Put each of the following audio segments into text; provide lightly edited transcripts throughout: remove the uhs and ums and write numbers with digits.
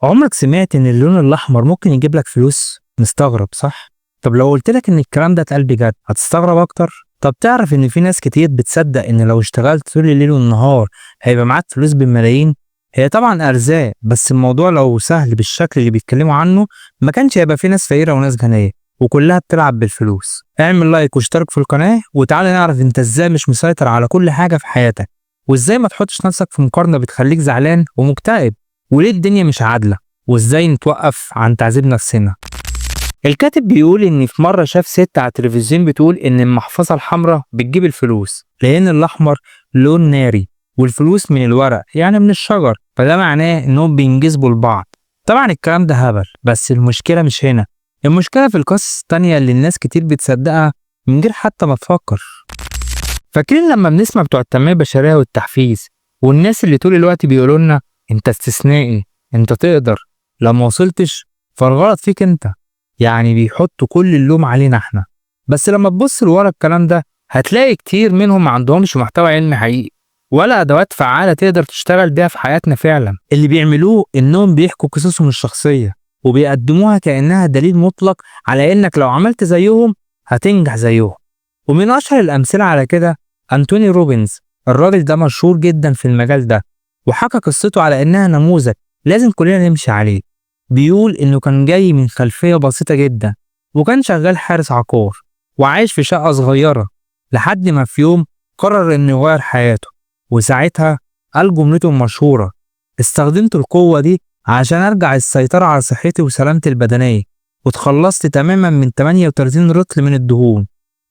عمرك سمعت إن اللون الأحمر ممكن يجيب لك فلوس؟ مستغرب صح؟ طب لو قلت لك إن الكلام ده اتقال بجد هتستغرب أكتر؟ طب تعرف إن في ناس كتير بتصدق إن لو اشتغلت طول الليل والنهار هيبقى معاك فلوس بالملايين؟ هي طبعا أرزاق، بس الموضوع لو سهل بالشكل اللي بيتكلموا عنه ما كانش هيبقى في ناس فقيرة وناس غنية وكلها بتلعب بالفلوس. اعمل لايك واشترك في القناة وتعالى نعرف انت ازاي مش مسيطر على كل حاجة في حياتك، وازاي ما تحطش نفسك في مقارنة بتخليك زعلان ومكتئب، وليه الدنيا مش عادلة، وازاي نتوقف عن تعذيب نفسنا. الكاتب بيقول ان في مره شاف ست على التلفزيون بتقول ان المحفظه الحمراء بتجيب الفلوس لان الاحمر لون ناري والفلوس من الورق يعني من الشجر، فده معناه انهم بينجذبوا لبعض. طبعا الكلام ده هبل، بس المشكله مش هنا، المشكله في القصص التانية اللي الناس كتير بتصدقها من غير حتى ما تفكر. فاكرين لما بنسمع بتوع التنميه البشريه والتحفيز والناس اللي طول الوقت بيقولوا لنا انت استثنائي، انت تقدر، لو ما وصلتش فالغلط فيك انت، يعني بيحطوا كل اللوم علينا احنا. بس لما تبص لورا الكلام ده هتلاقي كتير منهم ما عندهمش محتوى علمي حقيقي ولا ادوات فعاله تقدر تشتغل بيها في حياتنا فعلا. اللي بيعملوه انهم بيحكوا قصصهم الشخصيه وبيقدموها كانها دليل مطلق على انك لو عملت زيهم هتنجح زيهم. ومن اشهر الامثله على كده انتوني روبنز. الراجل ده مشهور جدا في المجال ده وحكى قصته على انها نموذج لازم كلنا نمشي عليه. بيقول إنه كان جاي من خلفية بسيطة جدا وكان شغال حارس عقار وعايش في شقة صغيرة لحد ما في يوم قرر إنه يغير حياته، وساعتها قال جملته المشهورة: استخدمت القوة دي عشان أرجع السيطرة على صحتي وسلامتي البدنية، واتخلصت تماما من 38 رطل من الدهون،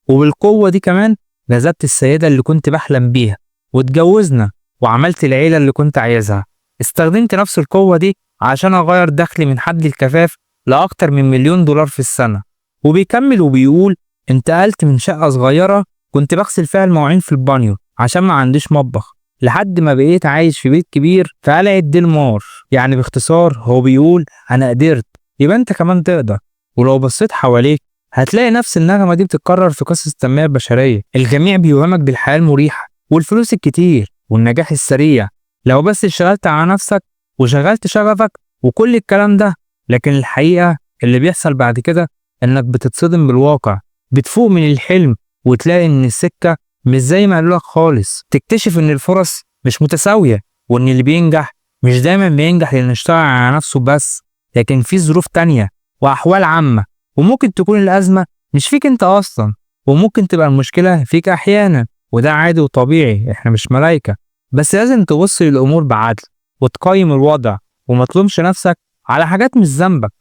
وبالقوة دي كمان جذبت السيدة اللي كنت بحلم بيها واتجوزنا وعملت العيلة اللي كنت عايزها. استخدمت نفس القوة دي عشان أغير دخلي من حد الكفاف لأكتر من $1,000,000 في السنة. وبيكمل وبيقول: انتقلت من شقة صغيرة كنت بغسل فيها المواعين في البانيو عشان ما عنديش مطبخ لحد ما بقيت عايش في بيت كبير في قلعة ديلمار. يعني باختصار هو بيقول أنا قدرت، يبقى أنت كمان تقدر. ولو بصيت حواليك هتلاقي نفس النغمة دي بتتكرر في قصص التنمية البشرية. الجميع بيوهمك بالحياة المريحة والفلوس الكتير والنجاح السريع لو بس اشتغلت على نفسك وشغلت شغفك وكل الكلام ده. لكن الحقيقة اللي بيحصل بعد كده انك بتتصدم بالواقع، بتفوق من الحلم وتلاقي ان السكة مش زي ما قالولك خالص، تكتشف ان الفرص مش متساوية وان اللي بينجح مش دايما بينجح لانه اشتغل على نفسه بس، لكن في ظروف تانية واحوال عامة. وممكن تكون الازمة مش فيك انت اصلا، وممكن تبقى المشكلة فيك احيانا، وده عادي وطبيعي، احنا مش ملايكة. بس لازم تبص للامور بعدل وتقيم الوضع وما تلومش نفسك على حاجات مش ذنبك.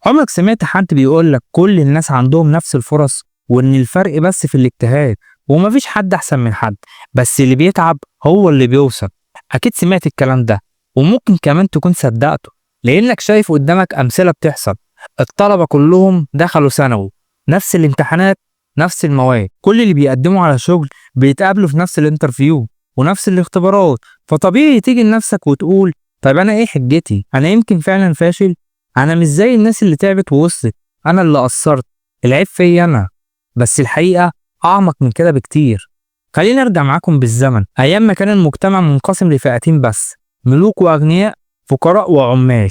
عمرك سمعت حد بيقول لك كل الناس عندهم نفس الفرص وان الفرق بس في الاجتهاد ومفيش حد احسن من حد، بس اللي بيتعب هو اللي بيوصل؟ اكيد سمعت الكلام ده وممكن كمان تكون صدقته لانك شايف قدامك امثله بتحصل. الطلبه كلهم دخلوا ثانوي، نفس الامتحانات، نفس المواد، كل اللي بيقدموا على شغل بيتقابلوا في نفس الانترفيو ونفس الاختبارات. فطبيعي تيجي لنفسك وتقول طيب انا ايه حجتي؟ انا يمكن فعلا فاشل، انا مش زي الناس اللي تعبت ووصلت، انا اللي قصرت، العيب فيا انا. بس الحقيقه اعمق من كده بكتير. خلينا نرجع معاكم بالزمن ايام ما كان المجتمع منقسم لفئتين بس: ملوك واغنياء، فقراء وعمال.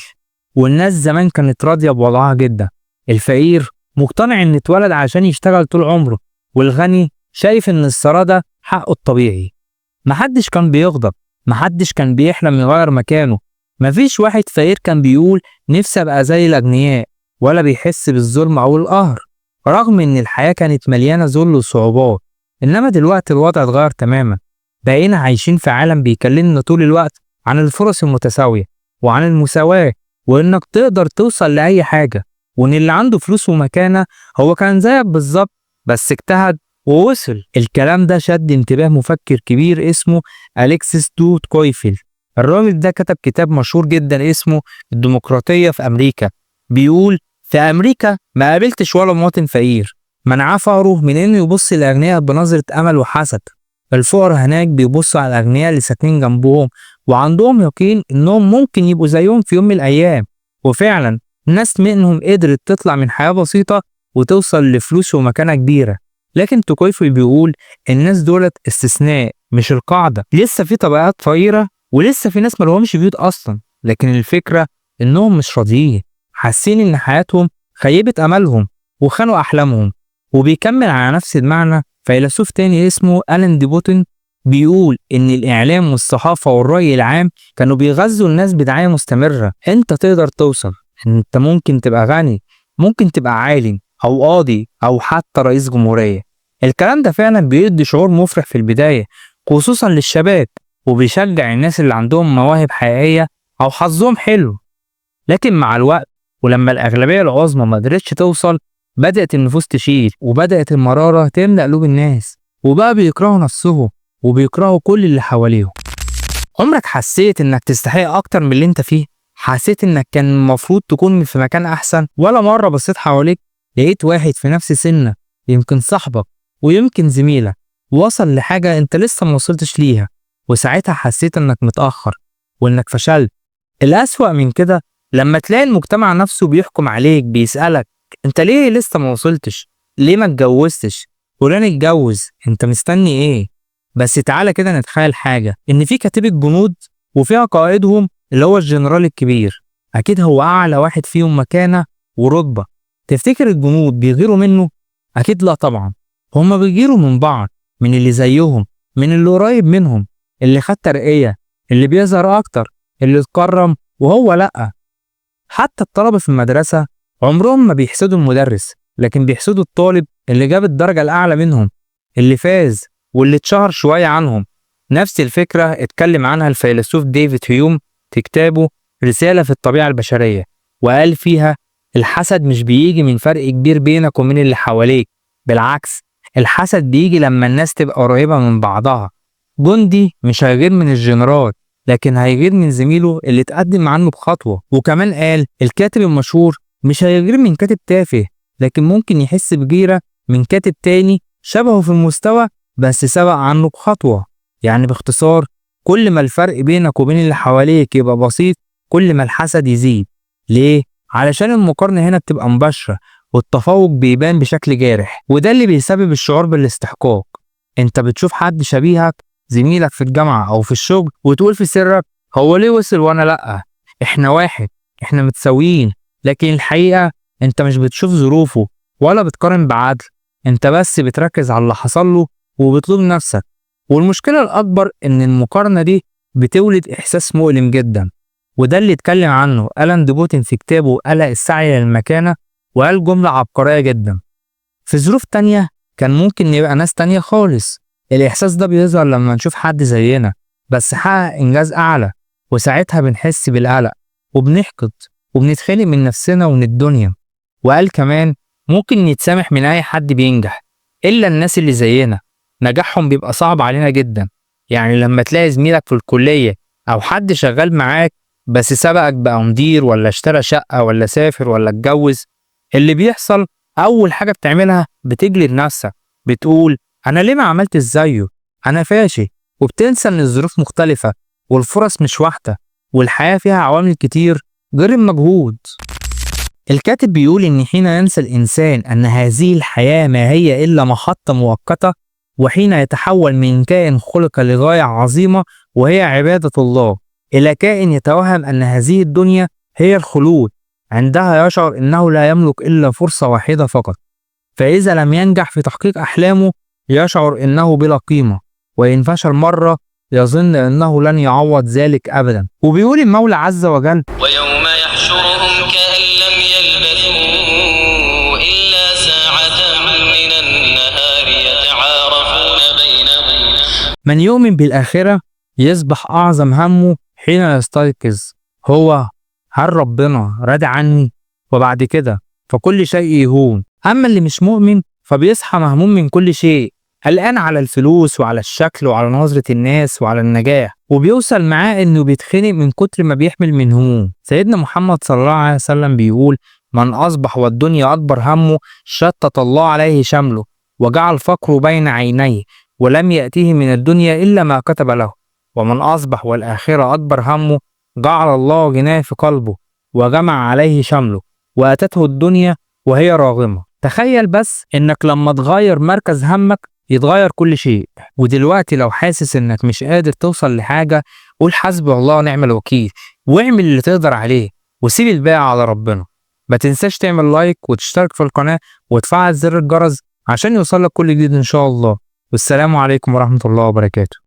والناس زمان كانت راضيه بوضعها جدا. الفقير مقتنع ان اتولد عشان يشتغل طول عمره، والغني شايف ان الثراء ده حقه الطبيعي. محدش كان بيغضب، محدش كان بيحلم يغير مكانه، مفيش واحد فقير كان بيقول نفسي ابقى زي الاغنياء، ولا بيحس بالظلم او القهر، رغم ان الحياة كانت مليانة ذل وصعوبات. انما دلوقتي الوضع اتغير تماما، بقينا عايشين في عالم بيكلمنا طول الوقت عن الفرص المتساوية وعن المساواة، وانك تقدر توصل لأي حاجة، وان اللي عنده فلوس ومكانة هو كان زيك بالظبط بس اجتهد ووصل. الكلام ده شد انتباه مفكر كبير اسمه أليكسيس دو توكويفل. الراجل ده كتب كتاب مشهور جدا اسمه الديمقراطية في أمريكا. بيقول في أمريكا ما قابلتش ولا مواطن فقير منعاه فقره من إنه يبص للأغنياء بنظرة أمل وحسد. الفقراء هناك بيبصوا على الأغنياء اللي ساكنين جنبهم وعندهم يقين إنهم ممكن يبقوا زيهم في يوم من الأيام. وفعلا ناس منهم قدرت تطلع من حياة بسيطة وتوصل لفلوس ومكانة كبيرة. لكن توكويفل بيقول الناس دولت استثناء مش القاعدة. لسه في طبقات فقيرة ولسه في ناس ملهمش بيوت أصلا، لكن الفكرة إنهم مش راضيين، حاسين إن حياتهم خيبت أملهم وخانوا أحلامهم. وبيكمل على نفس المعنى فيلسوف تاني اسمه ألان دي بوتون، بيقول إن الإعلام والصحافة والرأي العام كانوا بيغذوا الناس بدعاية مستمرة. أنت تقدر توصل، أنت ممكن تبقى غني، ممكن تبقى عالم أو قاضي أو حتى رئيس جمهورية. الكلام ده فعلا بيدي شعور مفرح في البداية خصوصا للشباب، وبيشجع الناس اللي عندهم مواهب حقيقية أو حظهم حلو. لكن مع الوقت ولما الأغلبية العظمى ما قدرتش توصل، بدأت النفوس تشيل وبدأت المرارة تملأ قلوب الناس، وبقى بيكرهوا نفسهم وبيكرهوا كل اللي حواليهم. عمرك حسيت إنك تستحق أكتر من اللي أنت فيه؟ حسيت إنك كان المفروض تكون في مكان أحسن؟ ولا مرة بصيت حواليك لقيت واحد في نفس سنك، يمكن صاحبك ويمكن زميلك، وصل لحاجة أنت لسه ما وصلتش ليها، وساعتها حسيت إنك متأخر وإنك فشلت؟ الأسوأ من كده لما تلاقي المجتمع نفسه بيحكم عليك، بيسألك انت ليه لسه ما وصلتش؟ ليه ما اتجوزتش؟ فلان اتجوز، انت مستني ايه؟ بس تعالى كده نتخيل حاجة، ان في كتيبة جنود وفيها قائدهم اللي هو الجنرال الكبير، اكيد هو اعلى واحد فيهم مكانة ورتبة. تفتكر الجنود بيغيروا منه؟ اكيد لا طبعا، هما بيغيروا من بعض، من اللي زيهم، من اللي قريب منهم، اللي خد ترقية، اللي بيظهر اكتر، اللي اتكرم وهو لا. حتى الطلبة في المدرسة عمرهم ما بيحسدوا المدرس، لكن بيحسدوا الطالب اللي جاب الدرجة الأعلى منهم، اللي فاز واللي اتشهر شوية عنهم. نفس الفكرة اتكلم عنها الفيلسوف ديفيد هيوم في كتابه رسالة في الطبيعة البشرية، وقال فيها الحسد مش بيجي من فرق كبير بينك ومن اللي حواليك، بالعكس الحسد بيجي لما الناس تبقى قريبة من بعضها. جندي مش هيغير من الجنرال، لكن هيغير من زميله اللي اتقدم عنه بخطوة. وكمان قال الكاتب المشهور مش هيغير من كاتب تافه، لكن ممكن يحس بغيرة من كاتب تاني شبهه في المستوى بس سبق عنه بخطوة. يعني باختصار، كل ما الفرق بينك وبين اللي حواليك يبقى بسيط، كل ما الحسد يزيد. ليه؟ علشان المقارنة هنا بتبقى مباشرة والتفوق بيبان بشكل جارح، وده اللي بيسبب الشعور بالاستحقاق. انت بتشوف حد شبيهك، زميلك في الجامعة أو في الشغل، وتقول في سرك هو ليه وصل وأنا لأ؟ إحنا واحد، إحنا متساويين. لكن الحقيقة أنت مش بتشوف ظروفه ولا بتقارن بعدل، أنت بس بتركز على اللي حصل له وبتلوم نفسك. والمشكلة الأكبر إن المقارنة دي بتولد إحساس مؤلم جدا، وده اللي اتكلم عنه ألان دي بوتون في كتابه قلق السعي للمكانة، وقال جملة عبقرية جدا: في ظروف تانية كان ممكن نبقى ناس تانية خالص. الإحساس ده بيظهر لما نشوف حد زينا بس حقق إنجاز أعلى، وساعتها بنحس بالقلق وبنحقد وبنتخانق من نفسنا ومن الدنيا. وقال كمان ممكن نتسامح من أي حد بينجح إلا الناس اللي زينا، نجاحهم بيبقى صعب علينا جدا. يعني لما تلاقي زميلك في الكلية أو حد شغال معاك بس سبقك بقى مدير ولا اشترى شقة ولا سافر ولا اتجوز، اللي بيحصل أول حاجة بتعملها بتجلد نفسك، بتقول أنا ليه ما عملتش زيه؟ أنا فاشل. وبتنسى إن الظروف مختلفة والفرص مش واحدة، والحياة فيها عوامل كتير غير المجهود. الكاتب بيقول إن حين ينسى الإنسان أن هذه الحياة ما هي إلا محطة مؤقتة، وحين يتحول من كائن خلق لغاية عظيمة وهي عبادة الله إلى كائن يتوهم أن هذه الدنيا هي الخلود، عندها يشعر أنه لا يملك إلا فرصة واحدة فقط. فإذا لم ينجح في تحقيق أحلامه يشعر أنه بلا قيمة، وإن فشل مرة يظن أنه لن يعوض ذلك أبدا. وبيقول المولى عز وجل: ويوم يحشرهم كأن لم يلبثوا إلا ساعة من النهار يتعارفون بينهم. من يؤمن بالآخرة يصبح أعظم همه حين يستيقظ هو هل ربنا راضي عني؟ وبعد كده فكل شيء يهون. أما اللي مش مؤمن فبيصحى مهموم من كل شيء، قلقان على الفلوس وعلى الشكل وعلى نظرة الناس وعلى النجاح، وبيوصل معاه إنه بيتخنق من كتر ما بيحمل من هموم. سيدنا محمد صلى الله عليه وسلم بيقول: من أصبح والدنيا أكبر همه شتت الله عليه شمله وجعل فقره بين عينيه ولم يأتيه من الدنيا إلا ما كتب له. ومن أصبح والآخرة أكبر همه جعل الله غناه في قلبه وجمع عليه شمله وأتته الدنيا وهي راغمة. تخيل بس إنك لما تغير مركز همك يتغير كل شيء. ودلوقتي لو حاسس إنك مش قادر توصل لحاجة، قول حسبي الله ونعم الوكيل واعمل اللي تقدر عليه. وسيب الباقي على ربنا. ما تنساش تعمل لايك وتشترك في القناة وتفعل زر الجرس عشان يوصلك كل جديد إن شاء الله. والسلام عليكم ورحمة الله وبركاته.